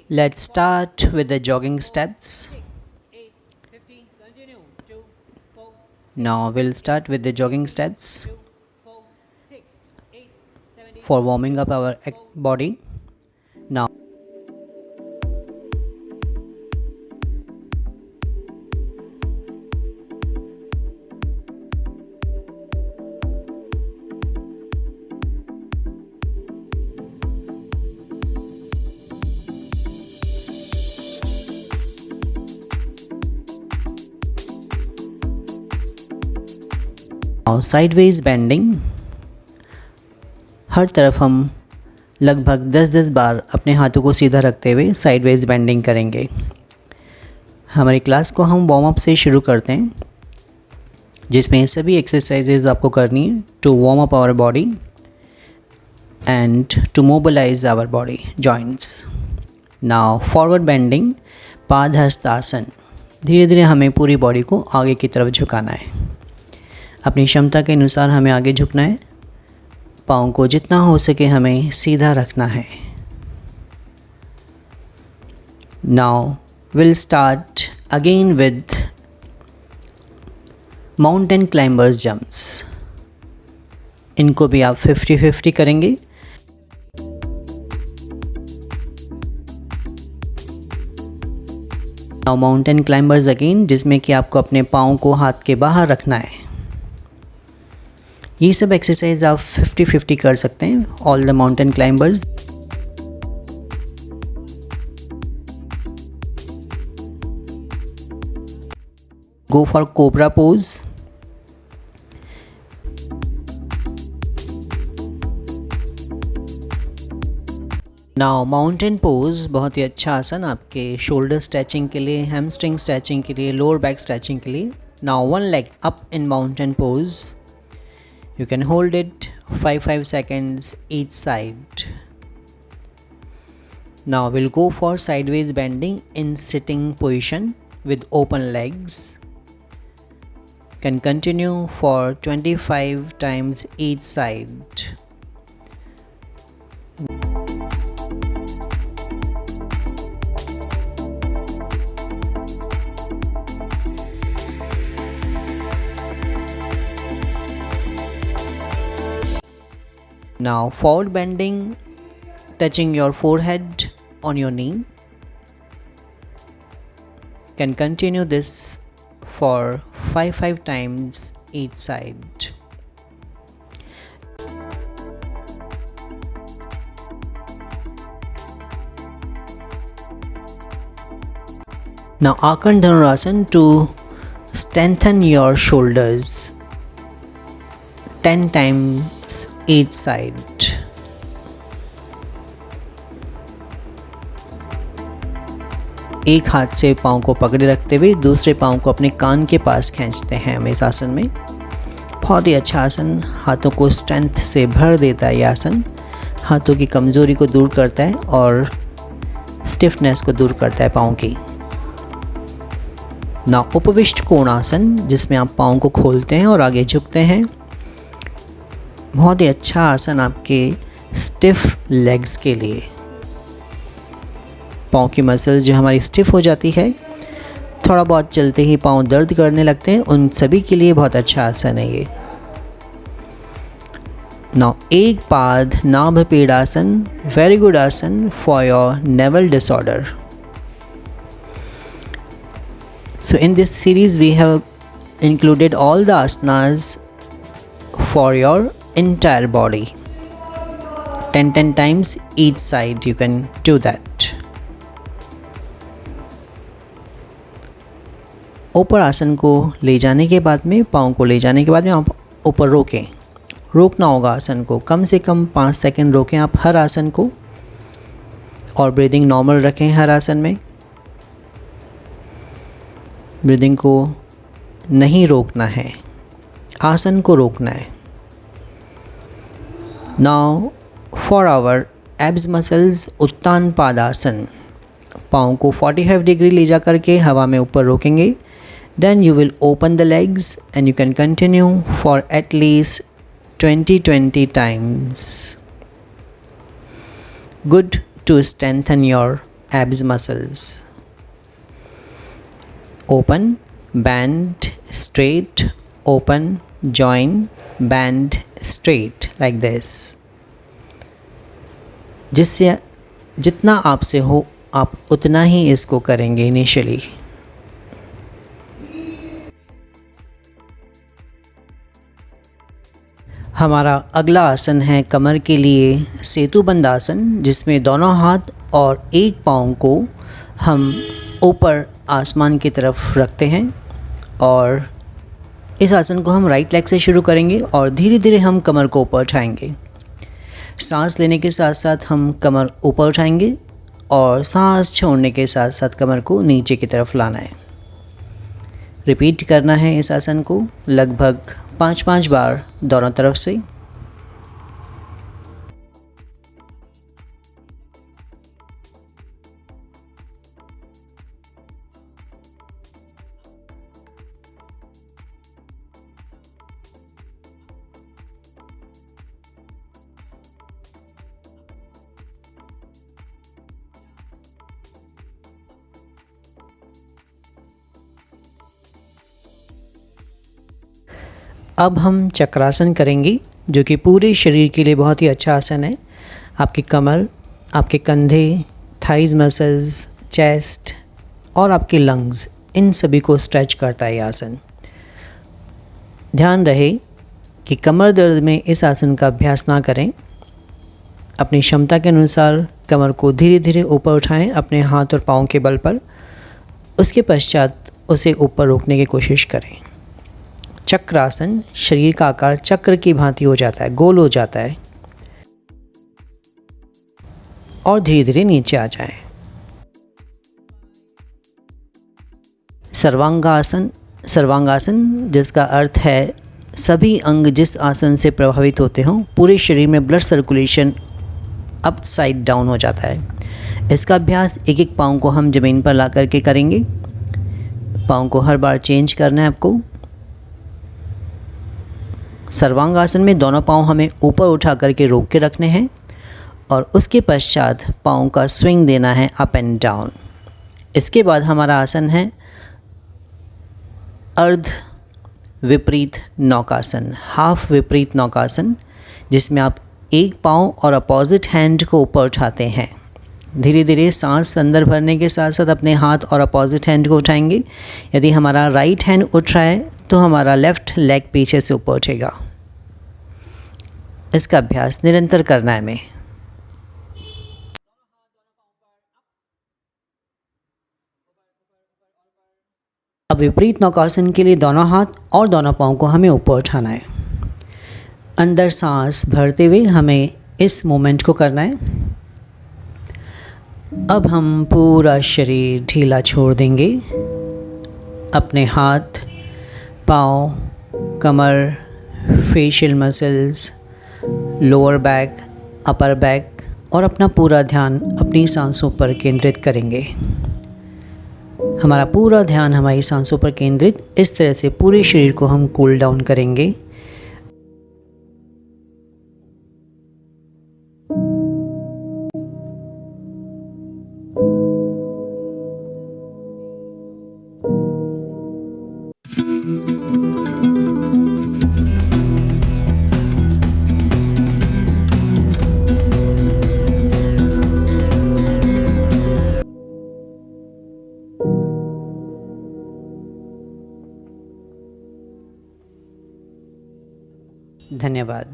Let's start with the jogging steps. Now we'll start with the jogging steps for warming up our body. Now sideways bending. हर तरफ हम लगभग 10-10 बार अपने हाथों को सीधा रखते हुए साइडवेज बेंडिंग करेंगे। हमारी क्लास को हम वार्म अप से शुरू करते हैं, जिसमें सभी एक्सरसाइजेज आपको करनी है to warm up our body and to mobilise our body joints. Now forward bending, Padahastasana. धीरे धीरे हमें पूरी बॉडी को आगे की तरफ झुकाना है। अपनी क्षमता के अनुसार हमें आगे झुकना है। पाँव को जितना हो सके हमें सीधा रखना है। Now will start again with mountain climbers jumps. इनको भी आप 50-50 करेंगे। नाउ माउंटेन क्लाइंबर्स अगेन, जिसमें कि आपको अपने पाँव को हाथ के बाहर रखना है। ये सब एक्सरसाइज आप 50-50 कर सकते हैं। All the mountain climbers. Go for cobra pose. Now mountain pose बहुत ही अच्छा आसन आपके शोल्डर स्ट्रेचिंग के लिए, हैमस्ट्रिंग स्ट्रेचिंग के लिए, लोअर बैक स्ट्रेचिंग के लिए। Now one leg up in mountain pose. You can hold it 5 seconds each side. Now we'll go for sideways bending in sitting position with open legs. Can continue for 25 times each side. Now forward bending, touching your forehead on your knee. Can continue this for 5 times each side. Now Akan Dhanurasana to strengthen your shoulders 10 times each side. एक हाथ से पाँव को पकड़े रखते हुए दूसरे पाँव को अपने कान के पास खींचते हैं हम इस आसन में। बहुत ही अच्छा आसन, हाथों को स्ट्रेंथ से भर देता है। यह आसन हाथों की कमज़ोरी को दूर करता है और स्टिफनेस को दूर करता है पाँव की। ना उपविष्ट कोणासन, जिसमें आप पाँव को खोलते हैं और आगे झुकते हैं। बहुत ही अच्छा आसन आपके स्टिफ लेग्स के लिए। पाँव की मसल्स जो हमारी स्टिफ हो जाती है, थोड़ा बहुत चलते ही पाँव दर्द करने लगते हैं, उन सभी के लिए बहुत अच्छा आसन है ये। नाउ एक पाद नाभ पीड़ासन, वेरी गुड आसन for your naval disorder. So in this series we have included all the asanas for your entire body. 10 times each side you can do that. ऊपर आसन को ले जाने के बाद में, पाँव को ले जाने के बाद में आप ऊपर रोकें। रोकना होगा आसन को, कम से कम 5 सेकंड रोकें आप हर आसन को, और ब्रीदिंग नॉर्मल रखें हर आसन में। ब्रीदिंग को नहीं रोकना है, आसन को रोकना है। Now for our abs muscles, Uttan Padasana. पाँव को 45 डिग्री ले जा करके हवा में ऊपर रोकेंगे। Then you will open the legs and you can continue for at least 20 times. Good to strengthen your abs muscles. Open, bend, straight, open, join, bend, straight like this. जिससे जितना आपसे हो आप उतना ही इसको करेंगे इनिशियली. हमारा अगला आसन है कमर के लिए सेतुबंद आसन, जिसमें दोनों हाथ और एक पाँव को हम ऊपर आसमान की तरफ रखते हैं और इस आसन को हम राइट लेग से शुरू करेंगे और धीरे धीरे हम कमर को ऊपर उठाएंगे. सांस लेने के साथ साथ हम कमर ऊपर उठाएंगे और सांस छोड़ने के साथ साथ कमर को नीचे की तरफ लाना है. रिपीट करना है इस आसन को लगभग 5-5 बार दोनों तरफ से. अब हम चक्रासन करेंगे, जो कि पूरे शरीर के लिए बहुत ही अच्छा आसन है. आपकी कमर, आपके कंधे, थाइज मसल्स, चेस्ट और आपके लंग्स, इन सभी को स्ट्रेच करता है ये आसन. ध्यान रहे कि कमर दर्द में इस आसन का अभ्यास ना करें. अपनी क्षमता के अनुसार कमर को धीरे धीरे ऊपर उठाएं अपने हाथ और पाँव के बल पर. उसके पश्चात उसे ऊपर रोकने की कोशिश करें. चक्रासन, शरीर का आकार चक्र की भांति हो जाता है, गोल हो जाता है और धीरे धीरे नीचे आ जाएं. सर्वांगासन, सर्वांगासन जिसका अर्थ है सभी अंग जिस आसन से प्रभावित होते हों, पूरे शरीर में blood circulation up side down हो जाता है. इसका अभ्यास एक एक पाँव को हम ज़मीन पर ला करके करेंगे. पाँव को हर बार चेंज करना है आपको. सर्वांगासन में दोनों पाँव हमें ऊपर उठा करके रोक के रखने हैं और उसके पश्चात पाँव का स्विंग देना है अप एंड डाउन. इसके बाद हमारा आसन है अर्ध विपरीत नौकासन, हाफ विपरीत नौकासन, जिसमें आप एक पाँव और अपोजिट हैंड को ऊपर उठाते हैं. धीरे धीरे सांस अंदर भरने के साथ साथ अपने हाथ और अपोजिट हैंड को उठाएंगे. यदि हमारा राइट हैंड उठ रहा है तो हमारा लेफ़्ट लेग पीछे से ऊपर उठेगा. इसका अभ्यास निरंतर करना है हमें. अब विपरीत नौकासन के लिए दोनों हाथ और दोनों पाँव को हमें ऊपर उठाना है. अंदर सांस भरते हुए हमें इस मूवमेंट को करना है. अब हम पूरा शरीर ढीला छोड़ देंगे. अपने हाथ, पाँव, कमर, facial muscles, lower back, upper back और अपना पूरा ध्यान अपनी सांसों पर केंद्रित करेंगे. हमारा पूरा ध्यान हमारी सांसों पर केंद्रित, इस तरह से पूरे शरीर को हम कूल डाउन करेंगे. धन्यवाद.